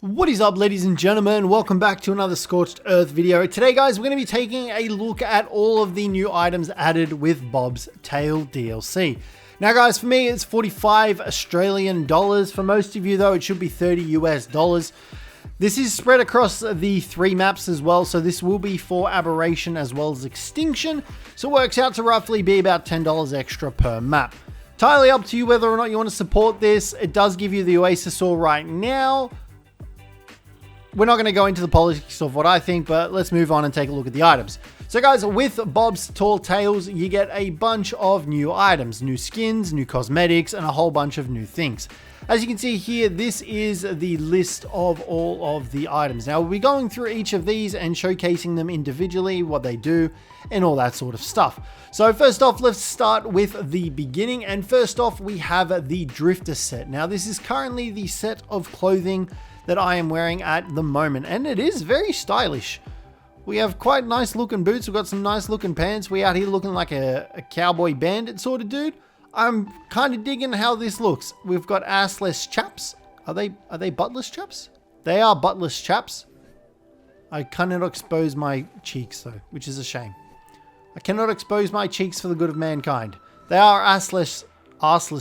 What is up, ladies and gentlemen? Welcome back to another Scorched Earth video. Today, guys, we're going to be taking a look at all of the new items added with Bob's Tale DLC. Now, guys, for me, it's 45 Australian dollars. For most of you, though, it should be 30 US dollars. This is spread across the 3 maps as well, so this will be for Aberration as well as Extinction. So it works out to roughly be about $10 extra per map. Entirely up to you whether or not you want to support this. It does give you the Oasis right now. We're not going to go into the politics of what I think, but let's move on and take a look at the items. So guys, with Bob's Tall Tales, you get a bunch of new items, new skins, new cosmetics, and a whole bunch of new things. As you can see here, this is the list of all of the items. Now, we'll be going through each of these and showcasing them individually, what they do, and all that sort of stuff. So first off, let's start with the beginning. And first off, we have the Drifter set. Now, this is currently the set of clothing that I am wearing at the moment, and it is very stylish. We have quite nice looking boots, we've got some nice looking pants. We out here looking like a cowboy bandit sort of dude. I'm kind of digging how this looks. We've got assless chaps. Are they buttless chaps? They are buttless chaps. I cannot expose my cheeks though, which is a shame. I cannot expose my cheeks for the good of mankind. They are arseless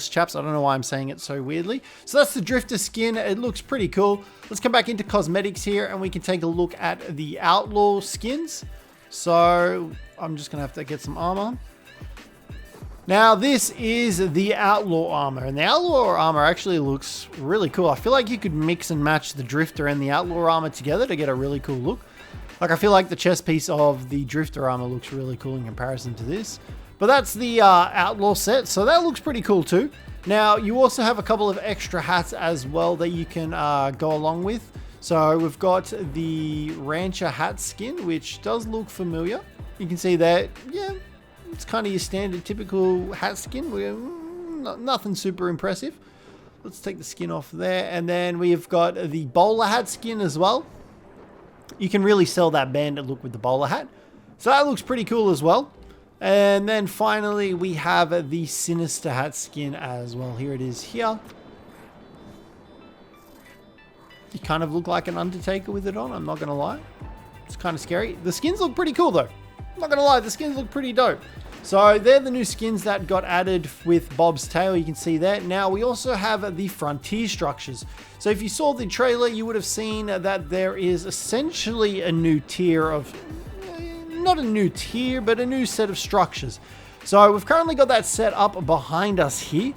chaps. I don't know why I'm saying it so weirdly. So that's the Drifter skin. It looks pretty cool. Let's come back into cosmetics here and we can take a look at the Outlaw skins. So I'm just gonna have to get some armor. Now this is the Outlaw armor, and the Outlaw armor actually looks really cool. I feel like you could mix and match the Drifter and the Outlaw armor together to get a really cool look. Like, I feel like the chest piece of the Drifter armor looks really cool in comparison to this. But that's the Outlaw set, so that looks pretty cool too. Now, you also have a couple of extra hats as well that you can go along with. So we've got the Rancher hat skin, which does look familiar. You can see that, yeah, it's kind of your standard typical hat skin. Nothing super impressive. Let's take the skin off there. And then we've got the bowler hat skin as well. You can really sell that bandit look with the bowler hat. So that looks pretty cool as well. And then finally, we have the Sinister hat skin as well. Here it is here. You kind of look like an Undertaker with it on, I'm not going to lie. It's kind of scary. The skins look pretty cool though. I'm not going to lie, the skins look pretty dope. So they're the new skins that got added with Bob's Tale. You can see that. Now we also have the Frontier structures. So if you saw the trailer, you would have seen that there is essentially a new tier of... not a new tier, but a new set of structures. So we've currently got that set up behind us here,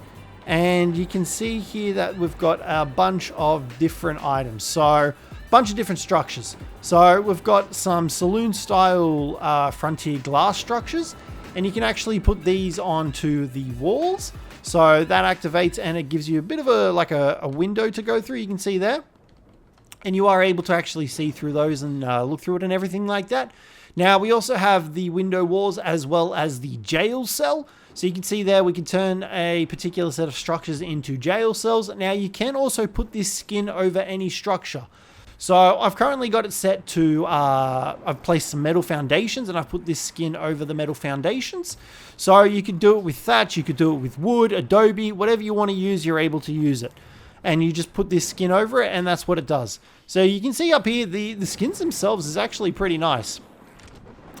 and you can see here that we've got a bunch of different items. So a bunch of different structures. So we've got some saloon style Frontier glass structures, and you can actually put these onto the walls. So that activates and it gives you a bit of a window to go through. You can see there, and you are able to actually see through those and look through it and everything like that. Now, we also have the window walls as well as the jail cell. So you can see there, we can turn a particular set of structures into jail cells. Now, you can also put this skin over any structure. So I've currently got it set to, I've placed some metal foundations and I've put this skin over the metal foundations. So you could do it with thatch, you could do it with wood, adobe, whatever you want to use, you're able to use it. And you just put this skin over it and that's what it does. So you can see up here, the skins themselves is actually pretty nice.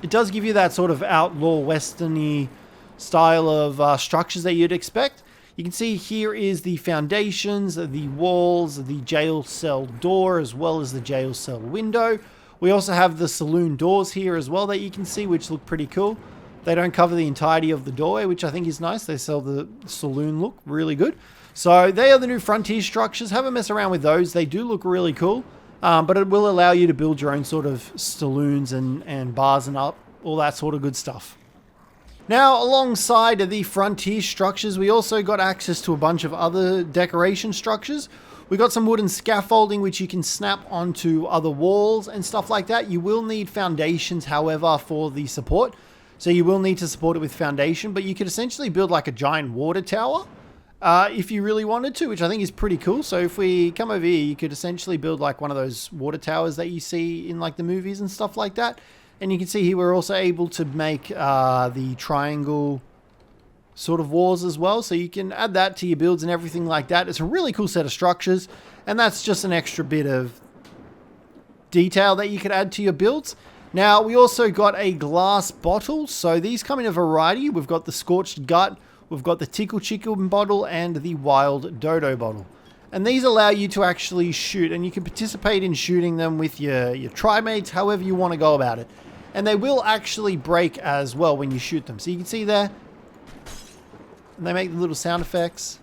It does give you that sort of outlaw western-y style of structures that you'd expect. You can see here is the foundations, the walls, the jail cell door, as well as the jail cell window. We also have the saloon doors here as well that you can see, which look pretty cool. They don't cover the entirety of the doorway, which I think is nice. They sell the saloon look really good. So they are the new Frontier structures. Have a mess around with those. They do look really cool. But it will allow you to build your own sort of saloons and bars and all that sort of good stuff. Now, alongside the Frontier structures, we also got access to a bunch of other decoration structures. We got some wooden scaffolding, which you can snap onto other walls and stuff like that. You will need foundations, however, for the support. So you will need to support it with foundation, but you could essentially build like a giant water tower. If you really wanted to, which I think is pretty cool. So if we come over here, you could essentially build like one of those water towers that you see in like the movies and stuff like that. And you can see here we're also able to make the triangle sort of walls as well. So you can add that to your builds and everything like that. It's a really cool set of structures. And that's just an extra bit of detail that you could add to your builds. Now, we also got a glass bottle. So these come in a variety. We've got the Scorched Gut, we've got the Tickle Chicken bottle, and the Wild Dodo bottle. And these allow you to actually shoot, and you can participate in shooting them with your trimates, however you want to go about it. And they will actually break as well when you shoot them. So you can see there, and they make the little sound effects.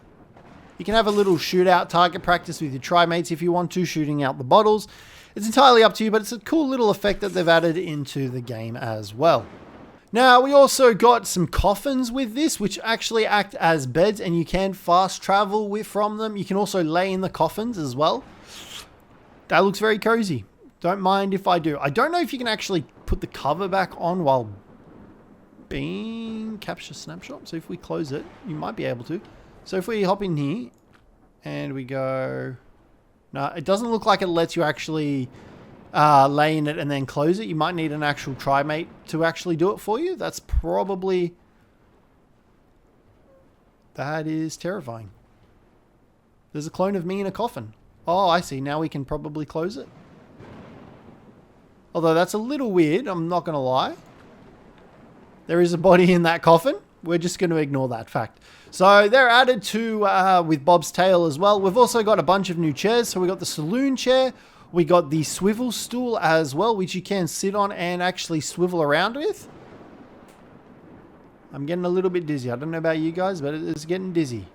You can have a little shootout target practice with your trimates if you want to, shooting out the bottles. It's entirely up to you, but it's a cool little effect that they've added into the game as well. Now, we also got some coffins with this, which actually act as beds, and you can fast travel from them. You can also lay in the coffins as well. That looks very cozy. Don't mind if I do. I don't know if you can actually put the cover back on while being capture snapshot. So if we close it, you might be able to. So if we hop in here and we go... No, it doesn't look like it lets you actually... lay in it and then close it. You might need an actual trimate to actually do it for you. That's probably... That is terrifying. There's a clone of me in a coffin. Oh, I see. Now we can probably close it. Although that's a little weird, I'm not going to lie. There is a body in that coffin. We're just going to ignore that fact. So they're added to with Bob's Tale as well. We've also got a bunch of new chairs. So we got the Saloon Chair. We got the swivel stool as well, which you can sit on and actually swivel around with. I'm getting a little bit dizzy. I don't know about you guys, but it's getting dizzy.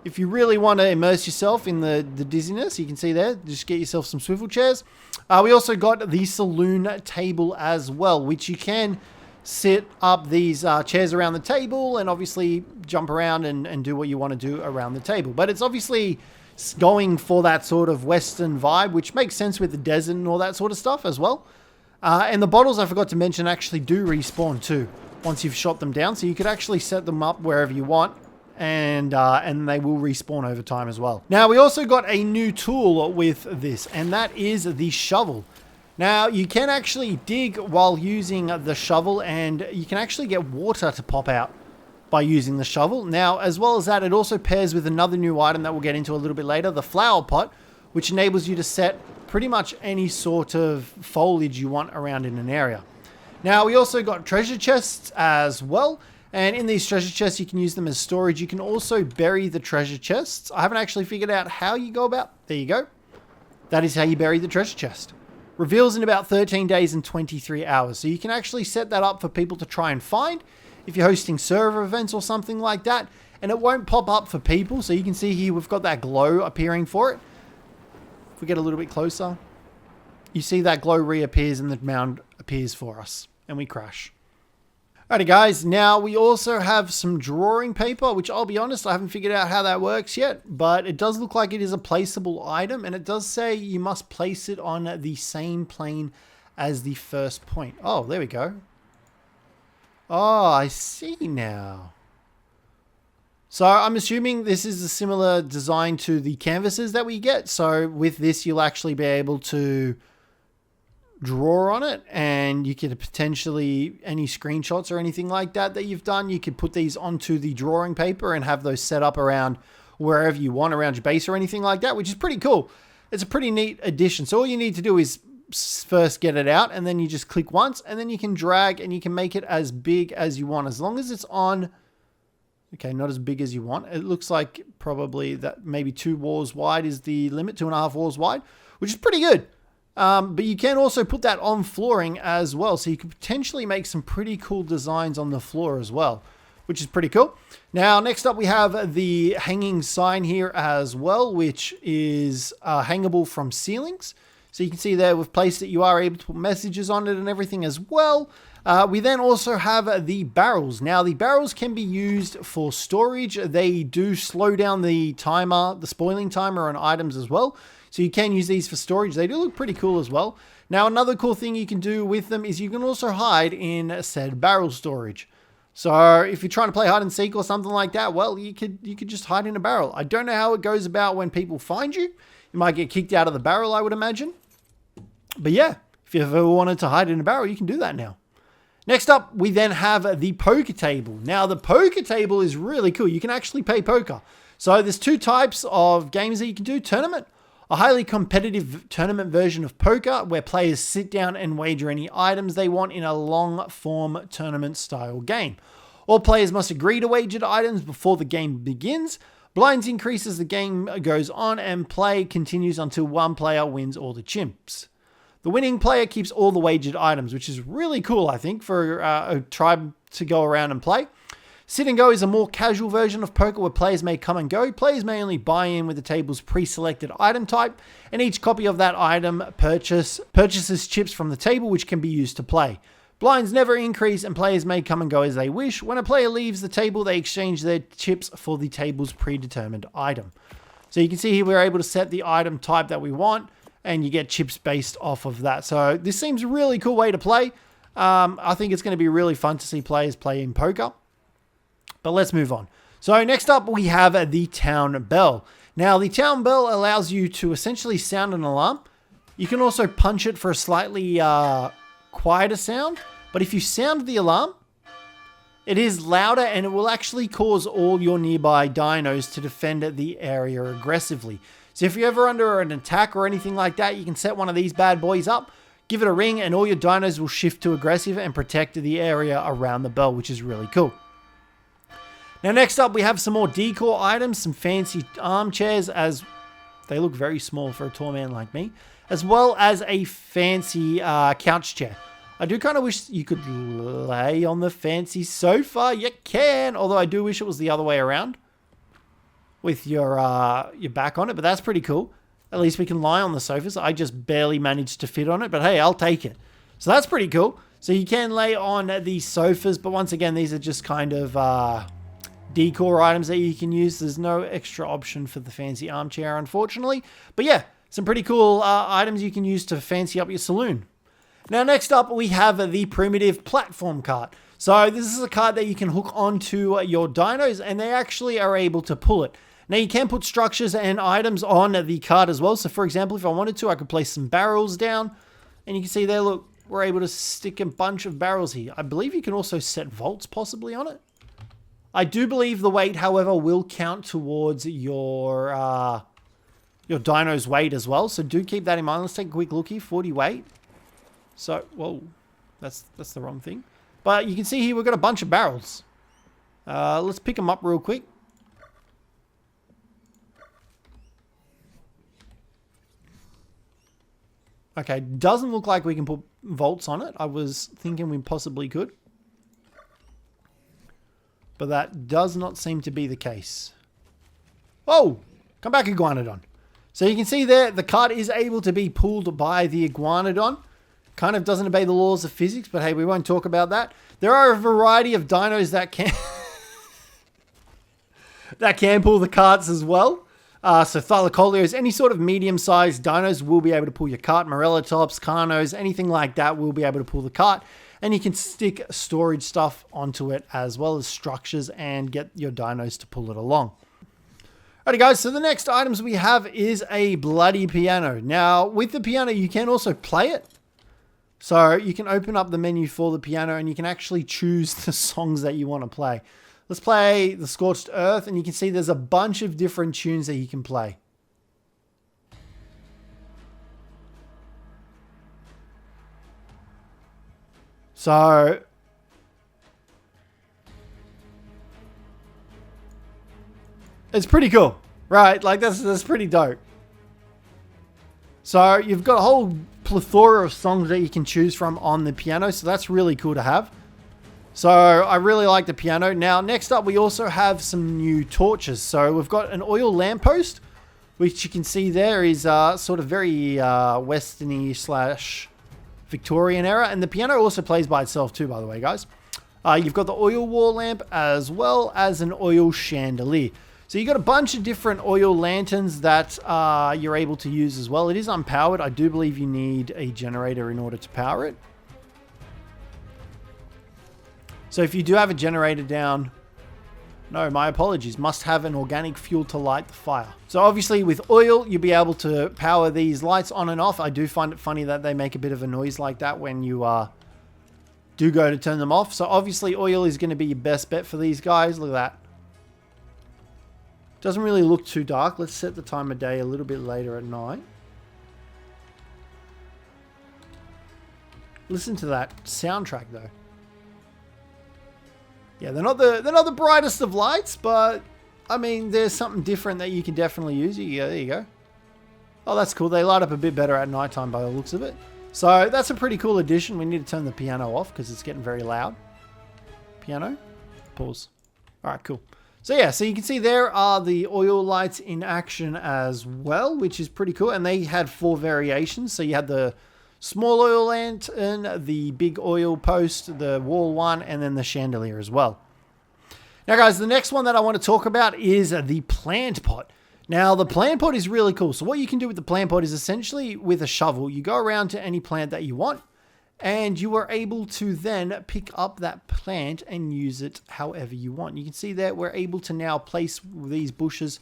If you really want to immerse yourself in the dizziness, you can see there, just get yourself some swivel chairs. We also got the saloon table as well, which you can sit up these chairs around the table and obviously jump around and do what you want to do around the table. But it's obviously... going for that sort of Western vibe, which makes sense with the desert and all that sort of stuff as well. And the bottles, I forgot to mention, actually do respawn too, once you've shot them down. So you could actually set them up wherever you want, and they will respawn over time as well. Now, we also got a new tool with this, and that is the shovel. Now, you can actually dig while using the shovel, and you can actually get water to pop out by using the shovel. Now, as well as that, it also pairs with another new item that we'll get into a little bit later, the flower pot, which enables you to set pretty much any sort of foliage you want around in an area. Now, we also got treasure chests as well, and in these treasure chests, you can use them as storage. You can also bury the treasure chests. I haven't actually figured out how you go about. There you go. That is how you bury the treasure chest. Reveals in about 13 days and 23 hours. So you can actually set that up for people to try and find if you're hosting server events or something like that, and it won't pop up for people. So you can see here, we've got that glow appearing for it. If we get a little bit closer, you see that glow reappears and the mound appears for us, and we crash. Alrighty guys, now we also have some drawing paper, which I'll be honest, I haven't figured out how that works yet, but it does look like it is a placeable item, and it does say you must place it on the same plane as the first point. Oh, there we go. Oh, I see now. So I'm assuming this is a similar design to the canvases that we get. So with this, you'll actually be able to draw on it, and you could potentially, any screenshots or anything like that that you've done, you could put these onto the drawing paper and have those set up around wherever you want, around your base or anything like that, which is pretty cool. It's a pretty neat addition. So all you need to do is first get it out, and then you just click once, and then you can drag and you can make it as big as you want, as long as it's on, okay, not as big as you want. It looks like probably that maybe 2 walls wide is the limit, 2.5 walls wide, which is pretty good. But you can also put that on flooring as well, so you could potentially make some pretty cool designs on the floor as well, which is pretty cool. Now, next up we have the hanging sign here as well, which is hangable from ceilings. So you can see there we've placed it. You are able to put messages on it and everything as well. We then also have the barrels. Now, the barrels can be used for storage. They do slow down the timer, the spoiling timer on items as well. So you can use these for storage. They do look pretty cool as well. Now, another cool thing you can do with them is you can also hide in said barrel storage. So if you're trying to play hide and seek or something like that, well, you could just hide in a barrel. I don't know how it goes about when people find you. You might get kicked out of the barrel, I would imagine. But yeah, if you ever wanted to hide in a barrel, you can do that now. Next up, we then have the poker table. Now, the poker table is really cool. You can actually play poker. So there's 2 types of games that you can do. Tournament A highly competitive tournament version of poker where players sit down and wager any items they want in a long-form tournament-style game. All players must agree to wagered items before the game begins. Blinds increase as the game goes on, and play continues until one player wins all the chips. The winning player keeps all the wagered items, which is really cool, I think, for a tribe to go around and play. Sit and Go is a more casual version of poker where players may come and go. Players may only buy in with the table's pre-selected item type, and each copy of that item purchases chips from the table, which can be used to play. Blinds never increase, and players may come and go as they wish. When a player leaves the table, they exchange their chips for the table's predetermined item. So you can see here we're able to set the item type that we want, and you get chips based off of that. So this seems a really cool way to play. I think it's going to be really fun to see players play in poker. But let's move on. So next up, we have the Town Bell. Now, the Town Bell allows you to essentially sound an alarm. You can also punch it for a slightly quieter sound. But if you sound the alarm, it is louder and it will actually cause all your nearby dinos to defend the area aggressively. So if you're ever under an attack or anything like that, you can set one of these bad boys up, give it a ring, and all your dinos will shift to aggressive and protect the area around the bell, which is really cool. Now next up, we have some more decor items, some fancy armchairs, as they look very small for a tall man like me, as well as a fancy couch chair. I do kind of wish you could lay on the fancy sofa. You can, although I do wish it was the other way around, with your back on it, but that's pretty cool. At least we can lie on the sofas. I just barely managed to fit on it, but hey, I'll take it. So that's pretty cool. So you can lay on these sofas, but once again, these are just kind of decor items that you can use. There's no extra option for the fancy armchair, unfortunately. But yeah, some pretty cool items you can use to fancy up your saloon. Now, next up, we have the primitive platform cart. So this is a cart that you can hook onto your dinos, and they actually are able to pull it. Now, you can put structures and items on the cart as well. So, for example, if I wanted to, I could place some barrels down. And you can see there, look, we're able to stick a bunch of barrels here. I believe you can also set vaults possibly on it. I do believe the weight, however, will count towards your dino's weight as well. So do keep that in mind. Let's take a quick look here. 40 weight. So, whoa, that's the wrong thing. But you can see here we've got a bunch of barrels. Let's pick them up real quick. Okay, doesn't look like we can put vaults on it. I was thinking we possibly could. But that does not seem to be the case. Oh, come back, Iguanodon. So you can see there, the cart is able to be pulled by the Iguanodon. Kind of doesn't obey the laws of physics, but hey, we won't talk about that. There are a variety of dinos that can that can pull the carts as well. So Thylacoleos, any sort of medium-sized dinos will be able to pull your cart. Morellatops, Carnos, anything like that will be able to pull the cart. And you can stick storage stuff onto it as well as structures and get your dinos to pull it along. Alrighty guys, so the next items we have is a bloody piano. Now, with the piano, you can also play it. So you can open up the menu for the piano and you can actually choose the songs that you want to play. Let's play The Scorched Earth, and you can see there's a bunch of different tunes that you can play. So it's pretty cool, right? Like that's pretty dope. So you've got a whole plethora of songs that you can choose from on the piano, so that's really cool to have. So I really like the piano. Now, next up, we also have some new torches. So we've got an oil lamppost, which you can see there is sort of very westerny / Victorian era. And the piano also plays by itself too, by the way, guys. You've got the oil wall lamp as well as an oil chandelier. So you've got a bunch of different oil lanterns that you're able to use as well. It is unpowered. I do believe you need a generator in order to power it. So if you do have a generator down, no, my apologies, must have an organic fuel to light the fire. So obviously with oil, you'll be able to power these lights on and off. I do find it funny that they make a bit of a noise like that when you do go to turn them off. So obviously oil is going to be your best bet for these guys. Look at that. Doesn't really look too dark. Let's set the time of day a little bit later at night. Listen to that soundtrack though. Yeah, they're not the brightest of lights, but I mean, there's something different that you can definitely use. Yeah, there you go. Oh, that's cool. They light up a bit better at nighttime by the looks of it. So that's a pretty cool addition. We need to turn the piano off because it's getting very loud. Piano. Pause. All right, cool. So yeah, so you can see there are the oil lights in action as well, which is pretty cool. And they had 4 variations. So you had the small oil lantern, the big oil post, the wall one, and then the chandelier as well. Now guys, the next one that I want to talk about is the plant pot. Now the plant pot is really cool. So what you can do with the plant pot is essentially with a shovel, you go around to any plant that you want and you are able to then pick up that plant and use it however you want. You can see that we're able to now place these bushes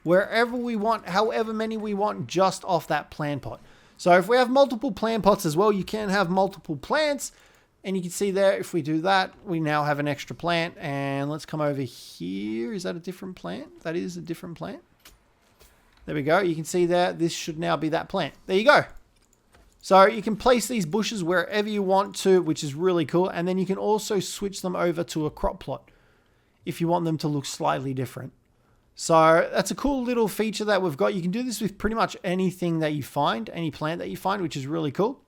wherever we want, however many we want, just off that plant pot. So if we have multiple plant pots as well, you can have multiple plants. And you can see there, if we do that, we now have an extra plant. And let's come over here. Is that a different plant? That is a different plant. There we go. You can see there, this should now be that plant. There you go. So you can place these bushes wherever you want to, which is really cool. And then you can also switch them over to a crop plot if you want them to look slightly different. So that's a cool little feature that we've got. You can do this with pretty much anything that you find, any plant that you find, which is really cool.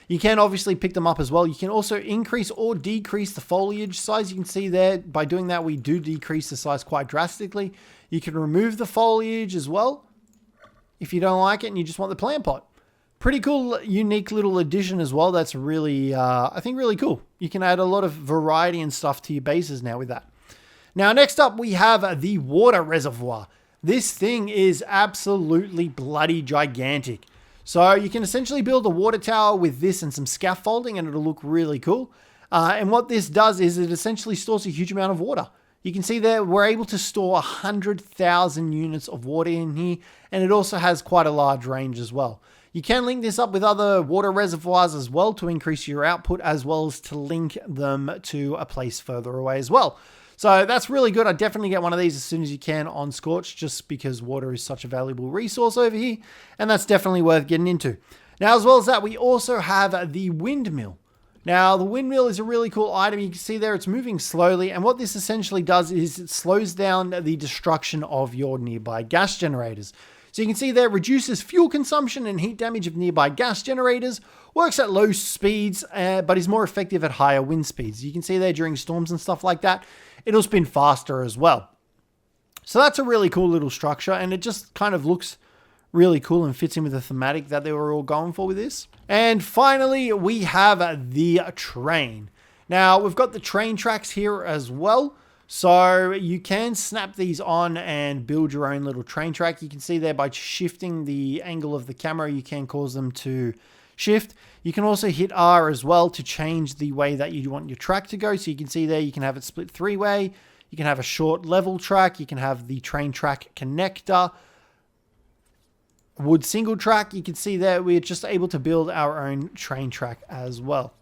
You can obviously pick them up as well. You can also increase or decrease the foliage size. You can see there, by doing that, we do decrease the size quite drastically. You can remove the foliage as well if you don't like it and you just want the plant pot. Pretty cool, unique little addition as well. That's really, I think, really cool. You can add a lot of variety and stuff to your bases now with that. Now, next up, we have the water reservoir. This thing is absolutely bloody gigantic. So you can essentially build a water tower with this and some scaffolding and it'll look really cool. And what this does is it essentially stores a huge amount of water. You can see there we're able to store 100,000 units of water in here, and it also has quite a large range as well. You can link this up with other water reservoirs as well to increase your output, as well as to link them to a place further away as well. So that's really good. I definitely get one of these as soon as you can on Scorch, just because water is such a valuable resource over here, and that's definitely worth getting into. Now, as well as that, we also have the Windmill. Now, the Windmill is a really cool item. You can see there it's moving slowly, and what this essentially does is it slows down the destruction of your nearby gas generators. So you can see there, reduces fuel consumption and heat damage of nearby gas generators, works at low speeds, but is more effective at higher wind speeds. You can see there during storms and stuff like that, it'll spin faster as well. So that's a really cool little structure, and it just kind of looks really cool and fits in with the thematic that they were all going for with this. And finally, we have the train. Now, we've got the train tracks here as well. So you can snap these on and build your own little train track. You can see there by shifting the angle of the camera, you can cause them to shift. You can also hit R as well to change the way that you want your track to go. So you can see there, you can have it split 3-way. You can have a short level track. You can have the train track connector. Wood single track. You can see there, we're just able to build our own train track as well.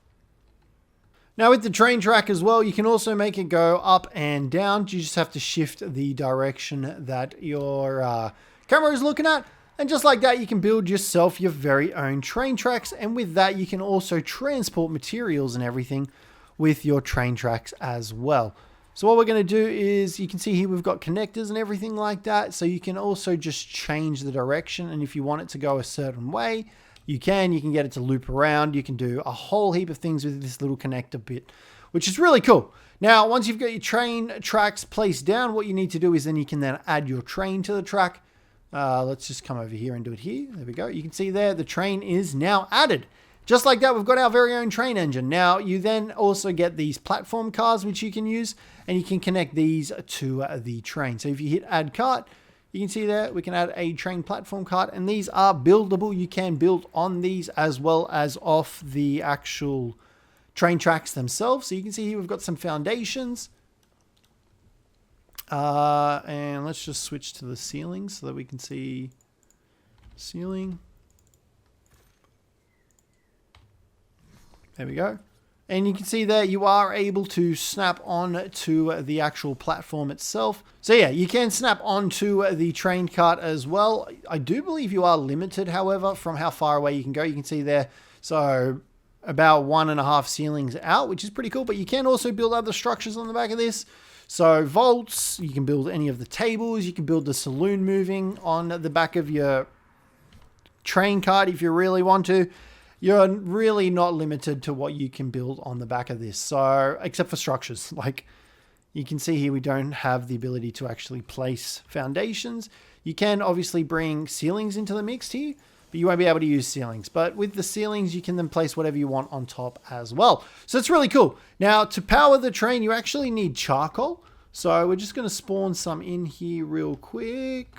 Now with the train track as well, you can also make it go up and down. You just have to shift the direction that your camera is looking at. And just like that, you can build yourself your very own train tracks. And with that, you can also transport materials and everything with your train tracks as well. So what we're going to do is, you can see here we've got connectors and everything like that. So you can also just change the direction. And if you want it to go a certain way, you can get it to loop around. You can do a whole heap of things with this little connector bit, which is really cool. Now, once you've got your train tracks placed down, what you need to do is then you can then add your train to the track. Let's just come over here and do it here. There we go. You can see there the train is now added. Just like that, we've got our very own train engine. Now, you then also get these platform cars, which you can use, and you can connect these to the train. So if you hit add cart, you can see there, we can add a train platform cart, and these are buildable. You can build on these as well as off the actual train tracks themselves. So you can see here we've got some foundations. And let's just switch to the ceiling so that we can see ceiling. There we go. And you can see there you are able to snap on to the actual platform itself. So yeah, you can snap onto the train cart as well. I do believe you are limited, however, from how far away you can go. You can see there, so about 1.5 ceilings out, which is pretty cool. But you can also build other structures on the back of this. So vaults, you can build any of the tables. You can build the saloon moving on the back of your train cart if you really want to. You're really not limited to what you can build on the back of this. So, except for structures. Like, you can see here, we don't have the ability to actually place foundations. You can obviously bring ceilings into the mix here, but you won't be able to use ceilings. But with the ceilings, you can then place whatever you want on top as well. So, it's really cool. Now, to power the train, you actually need charcoal. So, we're just going to spawn some in here real quick.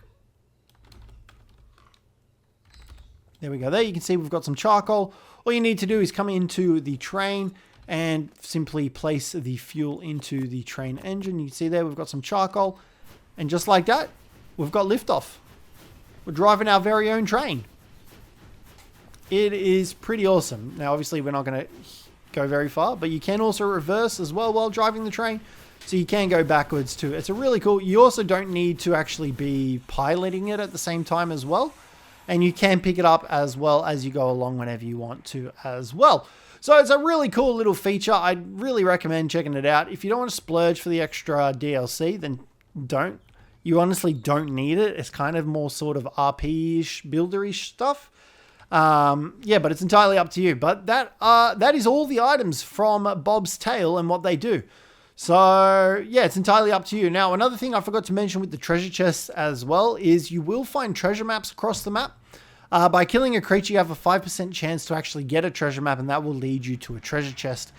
There we go. There you can see we've got some charcoal. All you need to do is come into the train and simply place the fuel into the train engine. You can see there we've got some charcoal. And just like that, we've got liftoff. We're driving our very own train. It is pretty awesome. Now, obviously, we're not going to go very far, but you can also reverse as well while driving the train. So you can go backwards too. It's a really cool. You also don't need to actually be piloting it at the same time as well. And you can pick it up as well as you go along whenever you want to as well. So it's a really cool little feature. I'd really recommend checking it out. If you don't want to splurge for the extra DLC, then don't. You honestly don't need it. It's kind of more sort of RP-ish, builder-ish stuff. Yeah, but it's entirely up to you. But that is all the items from Bob's Tale and what they do. So, yeah, it's entirely up to you. Now, another thing I forgot to mention with the treasure chests as well is you will find treasure maps across the map. By killing a creature, you have a 5% chance to actually get a treasure map, and that will lead you to a treasure chest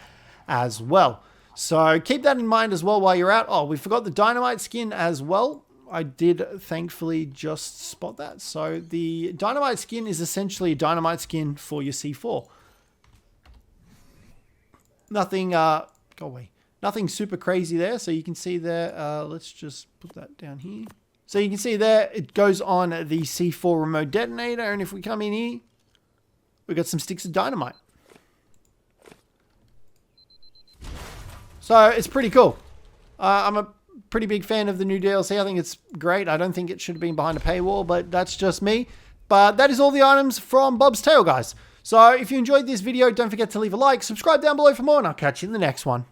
as well. So, keep that in mind as well while you're out. Oh, we forgot the Dynamite Skin as well. I did thankfully just spot that. So, the Dynamite Skin is essentially a Dynamite Skin for your C4. Nothing, go away. Nothing super crazy there. So you can see there, let's just put that down here. So you can see there, it goes on the C4 remote detonator. And if we come in here, we've got some sticks of dynamite. So it's pretty cool. I'm a pretty big fan of the new DLC. I think it's great. I don't think it should have been behind a paywall, but that's just me. But that is all the items from Bob's Tale, guys. So if you enjoyed this video, don't forget to leave a like, subscribe down below for more, and I'll catch you in the next one.